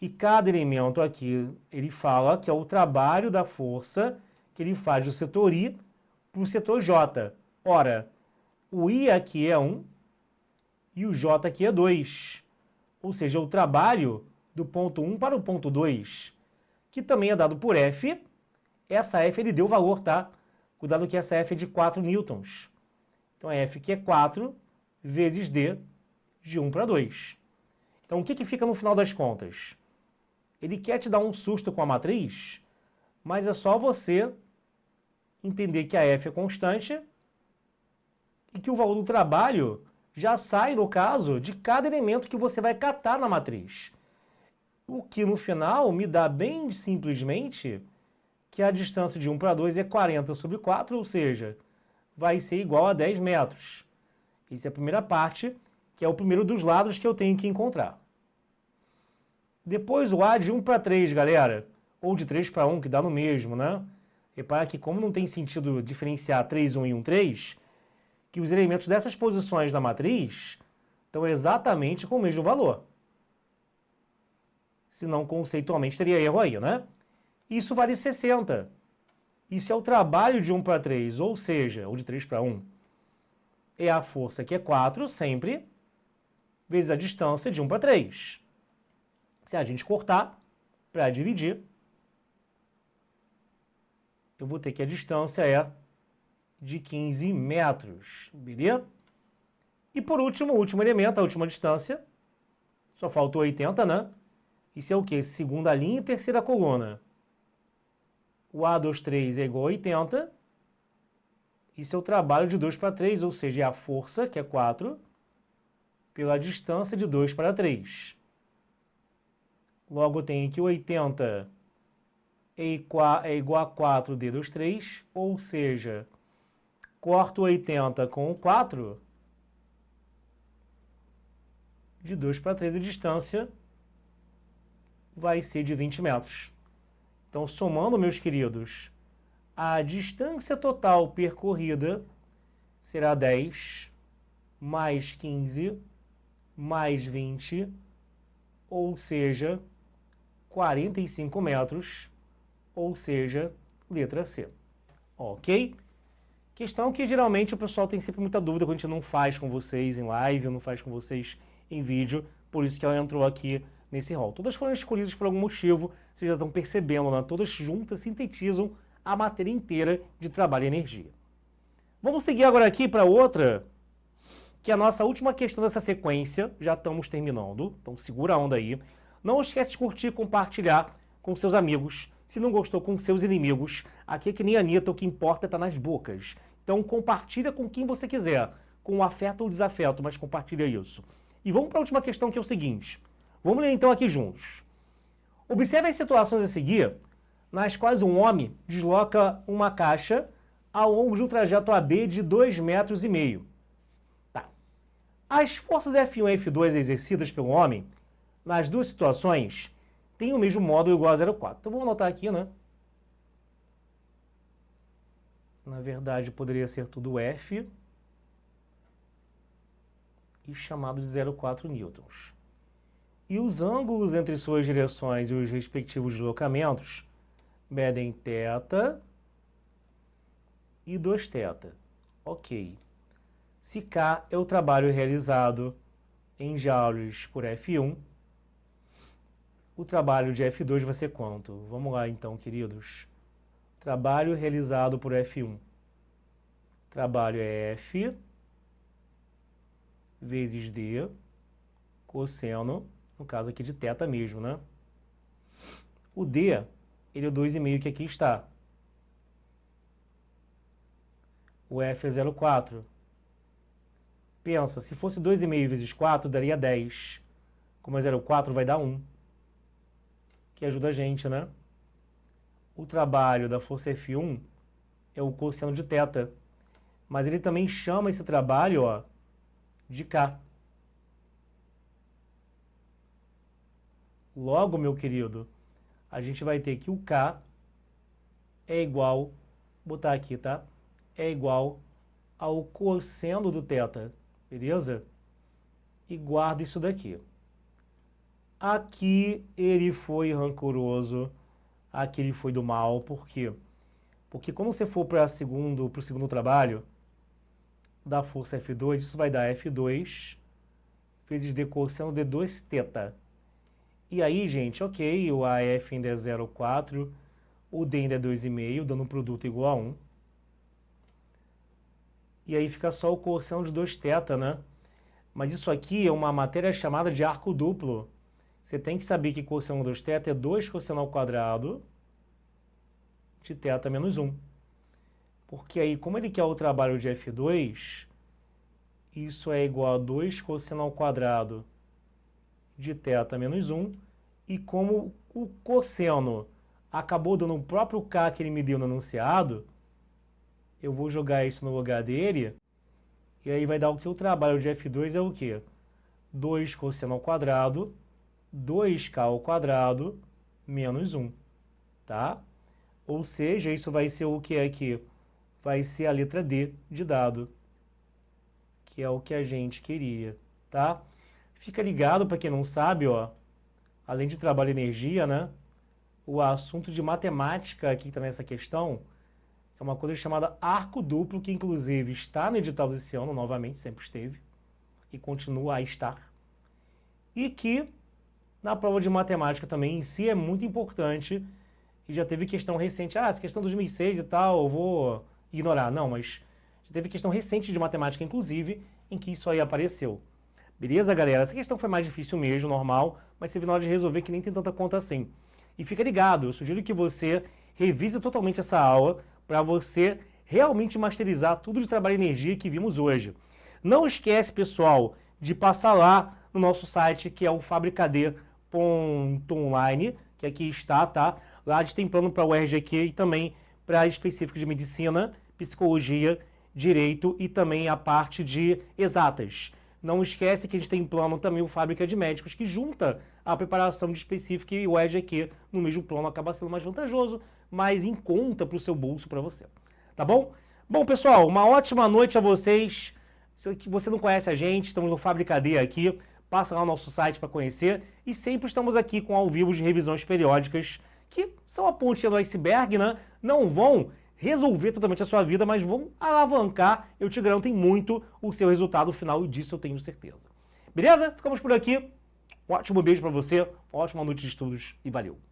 E cada elemento aqui, ele fala que é o trabalho da força que ele faz do setor I para o setor J. Ora, o I aqui é 1 e o J aqui é 2. Ou seja, o trabalho do ponto 1 para o ponto 2, que também é dado por F. Essa F ele deu valor, tá? Cuidado que essa F é de 4 newtons. Então, F que é 4 vezes D de 1 para 2. Então, o que fica no final das contas? Ele quer te dar um susto com a matriz, mas é só você entender que a F é constante e que o valor do trabalho já sai, no caso, de cada elemento que você vai catar na matriz. O que, no final, me dá bem simplesmente que a distância de 1 para 2 é 40 sobre 4, ou seja, vai ser igual a 10 metros. Essa é a primeira parte, que é o primeiro dos lados que eu tenho que encontrar. Depois o A de 1 para 3, galera, ou de 3 para 1, que dá no mesmo, né? Repara que como não tem sentido diferenciar 3, 1 e 1, 3, que os elementos dessas posições da matriz estão exatamente com o mesmo valor. Senão, conceitualmente, teria erro aí, né? Isso vale 60. Isso é o trabalho de 1 para 3, ou seja, ou de 3 para 1. É a força que é 4, sempre, vezes a distância de 1 para 3. Se a gente cortar para dividir, eu vou ter que a distância é de 15 metros, beleza? E por último, o último elemento, a última distância, só faltou 80, né? Isso é o quê? Segunda linha e terceira coluna. O A23 é igual a 80. Isso é o trabalho de 2 para 3, ou seja, é a força, que é 4, pela distância de 2 para 3. Logo, eu tenho que 80 é igual a 4D dos 3, ou seja, corto 80 com o 4, de 2 para 3 a distância vai ser de 20 metros. Então, somando, meus queridos, a distância total percorrida será 10 mais 15 mais 20, ou seja, 45 metros, ou seja, letra C. Ok? Questão que geralmente o pessoal tem sempre muita dúvida quando a gente não faz com vocês em live, não faz com vocês em vídeo, por isso que ela entrou aqui nesse rol. Todas foram escolhidas por algum motivo, vocês já estão percebendo, né? Todas juntas sintetizam a matéria inteira de trabalho e energia. Vamos seguir agora aqui para outra, que é a nossa última questão dessa sequência. Já estamos terminando, então segura a onda aí. Não esquece de curtir e compartilhar com seus amigos. Se não gostou, com seus inimigos. Aqui é que nem a Anitta, o que importa é estar nas bocas. Então compartilha com quem você quiser, com afeto ou desafeto, mas compartilha isso. E vamos para a última questão, que é o seguinte. Vamos ler então aqui juntos. Observe as situações a seguir, nas quais um homem desloca uma caixa ao longo de um trajeto AB de 2,5 metros. Tá. As forças F1 e F2 exercidas pelo homem, nas duas situações, têm o mesmo módulo igual a 0,4. Então vamos anotar aqui, né? Na verdade, poderia ser tudo F e chamado de 0,4 newtons. E os ângulos entre suas direções e os respectivos deslocamentos medem θ e 2θ. Ok. Se K é o trabalho realizado em joules por F1, o trabalho de F2 vai ser quanto? Vamos lá então, queridos. Trabalho realizado por F1. Trabalho é F vezes D, cosseno, no caso aqui de θ mesmo, né? O D, ele é 2,5 que aqui está. O F é 0,4. Pensa, se fosse 2,5 vezes 4, daria 10. Como é 0,4, vai dar 1. Que ajuda a gente, né? O trabalho da força F1 é o cosseno de θ. Mas ele também chama esse trabalho, ó, de K. Logo, meu querido, a gente vai ter que o K é igual, vou botar aqui, tá? É igual ao cosseno do θ, beleza? E guarda isso daqui. Aqui ele foi rancoroso, aqui ele foi do mal, por quê? Porque quando você for para o segundo trabalho da força F2, isso vai dar F2 vezes D cosseno de 2θ. E aí, gente, ok, o AF ainda é 0,4, o D ainda é 2,5, dando um produto igual a 1. E aí fica só o cosseno de 2θ, né? Mas isso aqui é uma matéria chamada de arco duplo. Você tem que saber que cosseno de 2θ é 2 cosseno ao quadrado de θ menos 1. Porque aí, como ele quer o trabalho de F2, isso é igual a 2 cosseno ao quadrado de θ menos 1. E como o cosseno acabou dando o próprio K que ele me deu no enunciado, eu vou jogar isso no lugar dele, e aí vai dar o que? O trabalho de F2 é o quê? 2 cosseno ao quadrado, 2K ao quadrado, menos 1, tá? Ou seja, isso vai ser o que aqui? Vai ser a letra D de dado, que é o que a gente queria, tá? Fica ligado, para quem não sabe, ó, além de trabalho e energia, né? O assunto de matemática aqui também, essa questão, é uma coisa chamada arco duplo, que inclusive está no edital desse ano, novamente, sempre esteve, e continua a estar. E que na prova de matemática também em si é muito importante, e já teve questão recente, essa questão 2006 e tal, eu vou ignorar. Não, mas já teve questão recente de matemática, inclusive, em que isso aí apareceu. Beleza, galera? Essa questão foi mais difícil mesmo, normal, mas teve na hora de resolver que nem tem tanta conta assim. E fica ligado, eu sugiro que você revise totalmente essa aula para você realmente masterizar tudo de trabalho e energia que vimos hoje. Não esquece, pessoal, de passar lá no nosso site, que é o fabricad.online, que aqui está, tá? Lá a gente tem plano para o RGQ e também para específicos de medicina, psicologia, direito e também a parte de exatas. Não esquece que a gente tem plano também o Fábrica de Médicos, que junta a preparação de específica e o EGQ no mesmo plano, acaba sendo mais vantajoso, mais em conta para o seu bolso, para você. Tá bom? Bom, pessoal, uma ótima noite a vocês. Se você não conhece a gente, estamos no Fabricad aqui, passa lá no nosso site para conhecer, e sempre estamos aqui com ao vivo de revisões periódicas, que são a pontinha do iceberg, né? Não vão resolver totalmente a sua vida, mas vão alavancar, eu te garanto, em muito o seu resultado final, e disso eu tenho certeza. Beleza? Ficamos por aqui. Um ótimo beijo para você, uma ótima noite de estudos e valeu!